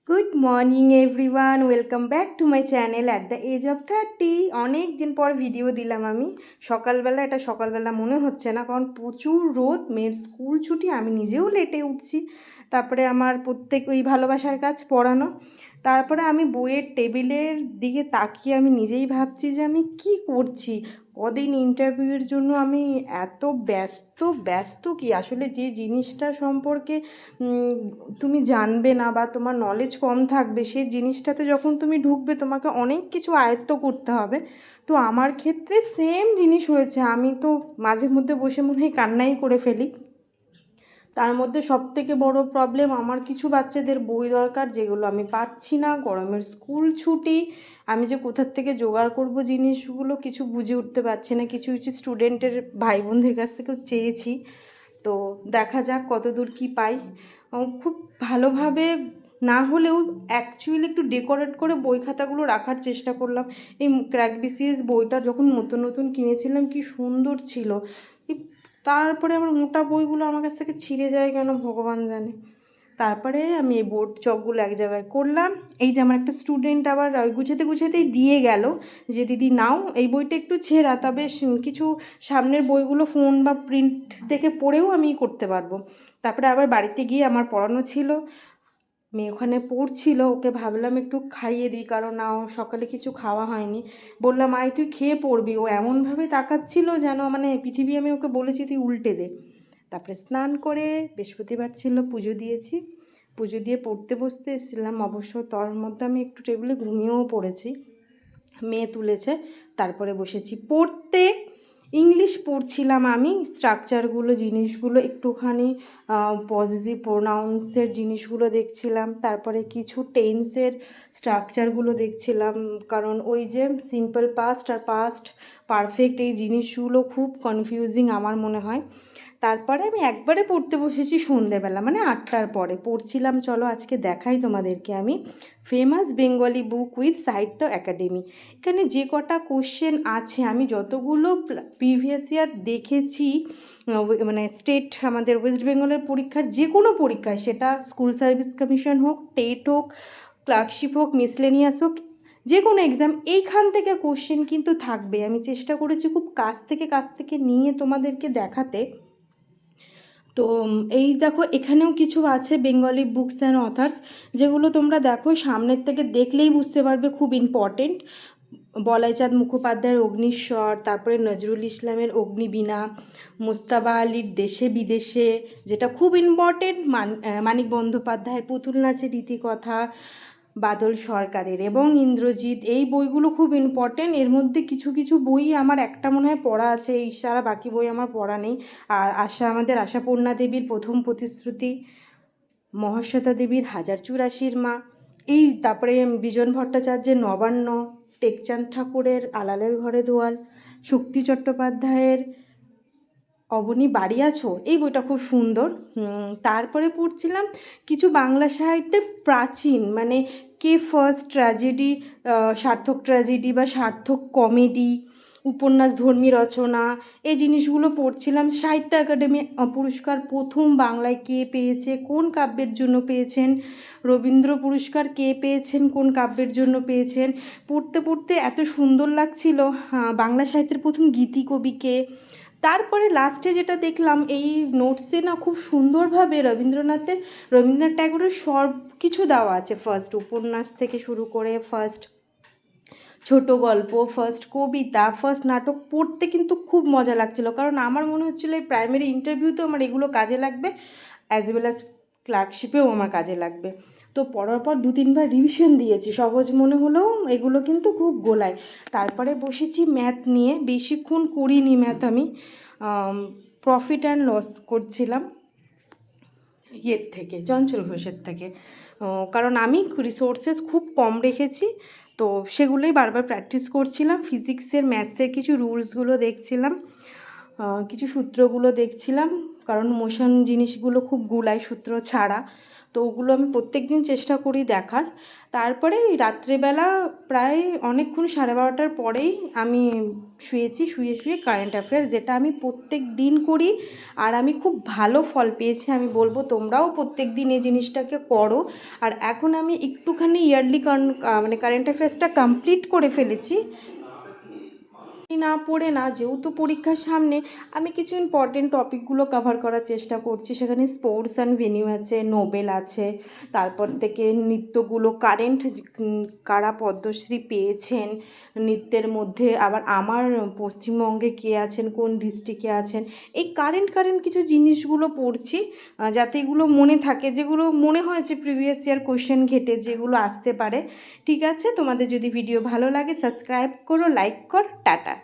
Good morning everyone, welcome back to my channel at the age of 30। অনেক দিন পর video দিলাম আমি সকালবেলা। এটা সকালবেলা মনে হচ্ছে না, কারণ প্রচুর রোদ, মেয়ের স্কুল ছুটি, আমি নিজেও লেটে উঠছি। তারপরে আমার প্রত্যেক ওই ভালোবাসার কাজ পড়ানো, তারপরে আমি বইয়ের টেবিলের দিকে তাকিয়ে আমি নিজেই ভাবছি যে আমি কি করছি। কদিন ইন্টারভিউয়ের জন্য আমি এত ব্যস্ত ব্যস্ত কি আসলে যে জিনিসটা সম্পর্কে তুমি জানবে না বা তোমার নলেজ কম থাকবে, সেই জিনিসটাতে যখন তুমি ঢুকবে তোমাকে অনেক কিছু আয়ত্ত করতে হবে। তো আমার ক্ষেত্রে সেম জিনিস হয়েছে, আমি তো মাঝে মধ্যে বসে মনে হয় কান্নাই করে ফেলি। তার মধ্যে সবথেকে বড় প্রবলেম, আমার কিছু বাচ্চাদের বই দরকার যেগুলো আমি পাচ্ছি না, গরমের স্কুল ছুটি, আমি যে কোথার থেকে জোগাড় করব জিনিসগুলো কিছু বুঝে উঠতে পারছি না। কিছু কিছু স্টুডেন্টের ভাই বোনদের কাছ থেকেও চেয়েছি, তো দেখা যাক কত দূর কী পাই। খুব ভালোভাবে না হলেও অ্যাকচুয়ালি একটু ডেকোরেট করে বই খাতাগুলো রাখার চেষ্টা করলাম। এই ক্র্যাক বিসিএস বইটা যখন নতুন নতুন কিনেছিলাম কি সুন্দর ছিল, তারপরে আমার মোটা বইগুলো আমার কাছ থেকে ছিঁড়ে যায় কেন ভগবান জানে। তারপরে আমি এই বোর্ড চকগুলো এক জায়গায় করলাম। এই যে আমার একটা স্টুডেন্ট আবার গুছাতে গুছাতেই দিয়ে গেল যে দিদি নাও এই বইটা একটু ছেঁড়া, তবে কিছু সামনের বইগুলো ফোন বা প্রিন্ট দেখে পড়েও আমি করতে পারবো। তারপরে আবার বাড়িতে গিয়ে আমার পড়ানো ছিল, মেয়ে ওখানে পড়ছিল, ওকে ভাবলাম একটু খাইয়ে দিই, কারণ সকালে কিছু খাওয়া হয়নি। বললাম আয় তুই খেয়ে পড়বি, ও এমনভাবে তাকাচ্ছিল যেন মানে পৃথিবী, আমি ওকে বলেছি তুই উল্টে দে। তারপরে স্নান করে, বৃহস্পতিবার ছিল, পুজো দিয়েছি, পুজো দিয়ে পড়তে বসতে এসেছিলাম। অবশ্য তার মধ্যে আমি একটু টেবিলে ঘুমিয়েও পড়েছি, মেয়ে তুলেছে। তারপরে বসেছি পড়তে, ইংলিশ পড়ছিলাম আমি, স্ট্রাকচারগুলো জিনিসগুলো একটুখানি পজিটিভ প্রোনাউন্সের জিনিসগুলো দেখছিলাম, তারপরে কিছু টেন্সের স্ট্রাকচারগুলো দেখছিলাম, কারণ ওই যে সিম্পল পাস্ট আর পাস্ট পারফেক্ট এই জিনিসগুলো খুব কনফিউজিং আমার মনে হয়। তারপরে আমি একবারে পড়তে বসেছি সন্ধেবেলা, মানে 8টার পরে পড়ছিলাম। চলো আজকে দেখাই তোমাদেরকে আমি ফেমাস বেঙ্গলি বুক উইথ সাহিত্য একাডেমি। এখানে যে কটা কোশ্চেন আছে, আমি যতগুলো প্রিভিয়াস ইয়ার দেখেছি, মানে স্টেট আমাদের ওয়েস্ট বেঙ্গলের পরীক্ষার যে কোনো পরীক্ষায়, সেটা স্কুল সার্ভিস কমিশন হোক, টেট হোক, ক্লার্কশিপ হোক, মিসলেনিয়াস হোক, যে কোনো এক্সাম, এইখান থেকে কোশ্চেন কিন্তু থাকবে। আমি চেষ্টা করেছি খুব কাছ থেকে নিয়ে তোমাদেরকে দেখাতে। তো এই দেখো এখানেও কিছু আছে বেঙ্গলি বুকস অ্যান্ড অথার্স, যেগুলো তোমরা দেখো সামনের থেকে দেখলেই বুঝতে পারবে খুব ইম্পর্টেন্ট। বলাইচাঁদ মুখোপাধ্যায়ের অগ্নিস্বর, তারপরে নজরুল ইসলামের অগ্নিবীণা, মুস্তাবা আলীর দেশে বিদেশে, যেটা খুব ইম্পর্টেন্ট, মানিক বন্দ্যোপাধ্যায়ের পুতুল নাচের রীতিকথা, বাদল সরকারের এবং ইন্দ্রজিৎ, এই বইগুলো খুব ইম্পর্টেন্ট। এর মধ্যে কিছু কিছু বই আমার একটা মনে হয় পড়া আছে, এই সারা বাকি বই আমার পড়া নেই। আর আমাদের আশাপূর্ণা দেবীর প্রথম প্রতিশ্রুতি, মহাশ্বেতা দেবীর হাজার চুরাশির মা, এই তারপরে বিজন ভট্টাচার্যের নবান্ন, টেকচাঁদ ঠাকুরের আলালের ঘরে দোয়াল, শক্তি চট্টোপাধ্যায়ের অবনী বাড়ি আছো, এই বইটা খুব সুন্দর। তারপরে পড়ছিলাম কিছু বাংলা সাহিত্যের প্রাচীন, মানে কে ফার্স্ট ট্র্যাজেডি, সার্থক ট্র্যাজেডি বা সার্থক কমেডি, উপন্যাস, ধর্মী রচনা, এই জিনিসগুলো পড়ছিলাম। সাহিত্য একাডেমি পুরস্কার প্রথম বাংলায় কে পেয়েছে, কোন কাব্যের জন্য পেয়েছেন, রবীন্দ্র পুরস্কার কে পেয়েছেন, কোন কাব্যের জন্য পেয়েছেন, পড়তে পড়তে এত সুন্দর লাগছিল। বাংলা সাহিত্যের প্রথম গীতিকবি কে। তারপরে লাস্টে যেটা দেখলাম এই নোটসে না, খুব সুন্দরভাবে রবীন্দ্রনাথ ট্যাগোরের সব কিছু দেওয়া আছে, ফার্স্ট উপন্যাস থেকে শুরু করে ফার্স্ট ছোট গল্প, ফার্স্ট কবিতা, ফার্স্ট নাটক, পড়তে কিন্তু খুব মজা লাগছিল। কারণ আমার মনে হচ্ছিলো এই প্রাইমারি ইন্টারভিউতেও আমার এগুলো কাজে লাগবে, অ্যাজ ওয়েল অ্যাজ ক্লার্কশিপেও আমার কাজে লাগবে। তো পড়ার পর 2-3বার রিভিশন দিয়েছি, সহজ মনে হলেও এগুলো কিন্তু খুব গোলায়। তারপরে বসেছি ম্যাথ নিয়ে, বেশিক্ষণ করিনি ম্যাথ আমি, প্রফিট অ্যান্ড লস করছিলাম ইয়ের থেকে, চঞ্চল ঘোষের থেকে। কারণ আমি রিসোর্সেস খুব কম রেখেছি, তো সেগুলোই বারবার প্র্যাকটিস করছিলাম। ফিজিক্সের ম্যাথসের কিছু রুলসগুলো দেখছিলাম, কিছু সূত্রগুলো দেখছিলাম, কারণ মোশন জিনিসগুলো খুব গুলায় সূত্র ছাড়া। তো তো ওগুলো আমি প্রত্যেক দিন চেষ্টা করি দেখার। তারপরে ওই রাত্রেবেলা প্রায় অনেকক্ষণ 12:30টার পরেই আমি শুয়েছি, শুয়ে কারেন্ট অ্যাফেয়ার, যেটা আমি প্রত্যেক দিন করি আর আমি খুব ভালো ফল পেয়েছি। আমি বলবো তোমরাও প্রত্যেক দিন এই জিনিসটাকে করো। আর এখন আমি একটুখানি ইয়ারলি মানে কারেন্ট অ্যাফেয়ার্সটা কমপ্লিট করে ফেলেছি না পড়ে না, যেহেতু পরীক্ষার সামনে আমি কিছু ইম্পর্টেন্ট টপিকগুলো কভার করার চেষ্টা করছি। সেখানে স্পোর্টস অ্যান্ড ভেনিউ আছে, নোবেল আছে, তারপর থেকে নৃত্যগুলো কারেন্ট কারা পদ্মশ্রী পেয়েছেন নৃত্যের মধ্যে, আবার আমার পশ্চিমবঙ্গে কে আছেন, কোন ডিস্ট্রিক্টে আছেন, এই কারেন্ট কিছু জিনিসগুলো পড়ছি যাতে এগুলো মনে থাকে, যেগুলো মনে হয়েছে প্রিভিয়াস ইয়ার কোশ্চেন ঘেটে যেগুলো আসতে পারে। ঠিক আছে, তোমাদের যদি ভিডিও ভালো লাগে সাবস্ক্রাইব করো, লাইক করো, টাটা।